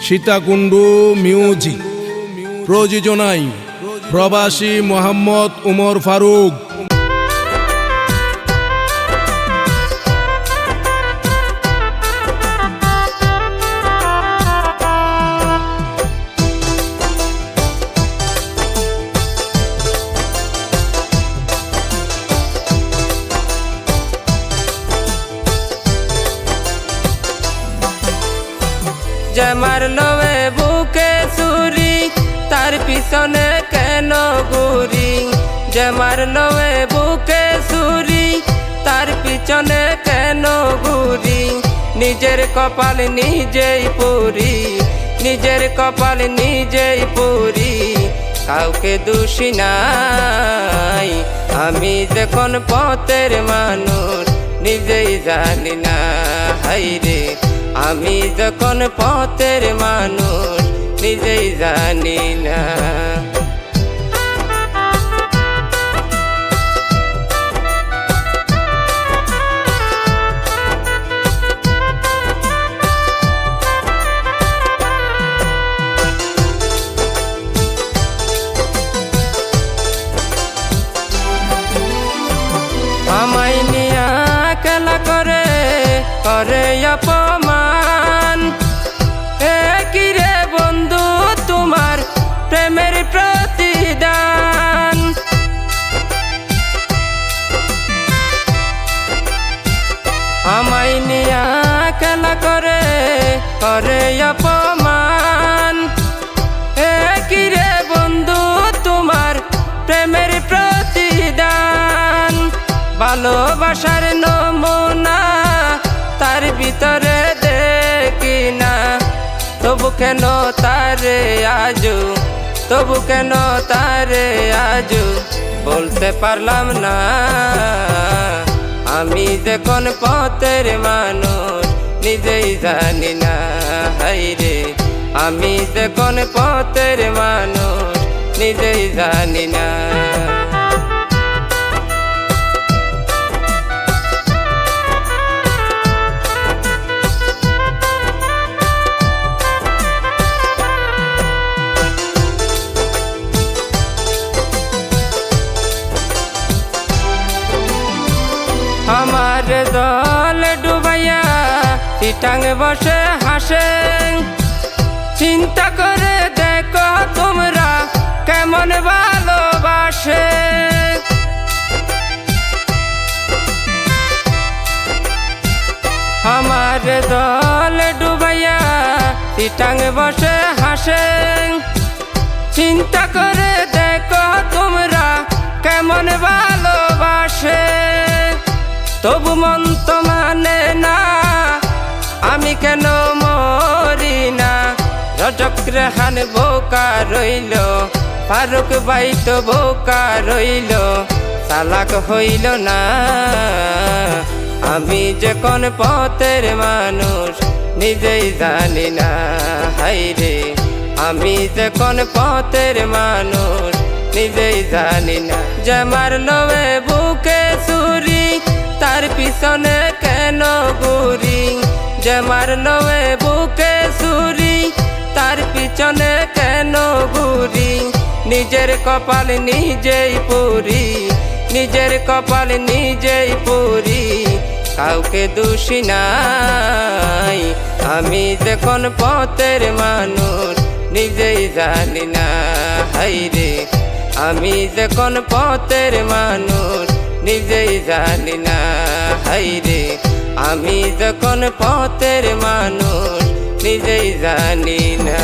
Sitakunda music. প্রযোজনায় প্রবাসী মোহাম্মদ উমর ফারুক। যে মারলো এ বুকে ছুরি, তার পিছনে কেন ঘুরি? যে মারলো এ বুকে ছুরি, তার পিছনে কেন ঘুরি? নিজের কপাল নিজেই পুরি, নিজের কপাল নিজেই পুরি। কাউকে দোষী নাই, আমি যখন পথের মানুষ নিজেই জানি না। হাইরে আমি যখন পথের মানুষ নিজেই জানি না। আমায় নিয়া খেলা করে করে অপমান। কি রে বন্ধু তোমার প্রেমের প্রতিদান? আমায় নিয়া খেলা করে করে অপমান। কি রে বন্ধু তোমার প্রেমের প্রতিদান? ভালোবাসার নমুনা তার ভিতরে দেখি না, তবু কেন তারে আজু, তবু কেন তারে আজু বলতে পারলাম না। আমি যখন পথের মানুষ নিজেই জানি না। হাইরে আমি যখন পথের মানুষ নিজেই জানি না। আমার দল ডুবাইয়া চিটাং বসে হাসে। চিন্তা করে দেখো তোমরা কেমন ভালোবাসে। আমার দল ডুবাইয়া চিটাং বসে হাসে। চিন্তা করে দেখো তোমরা কেমন ভালোবাসে। তবু মন তো মানে না, আমি কেন মরি না? রজক রেহান বোকা রইল, ফারুক ভাই তো বোকা রইল, চালাক হইল না। আমি যখন পথের মানুষ নিজেই জানি না। হাইরে আমি যখন পথের মানুষ নিজেই জানি না। যে মারলো এ বুকে ছুরি, তার পিছনে কেন ঘুরি? যে মারলো এ বুকে ছুরি, তার পিছনে কেন ঘুরি? নিজের কপাল নিজেই পুরি, নিজের কপাল নিজেই পুরি। কাউকে দোষী নাই, আমি যখন পথের মানুষ নিজেই জানি না। হাইরে আমি যখন পথের মানুষ নিজেই জানি না। হাইরে আমি যখন পথের মানুষ নিজেই জানি না।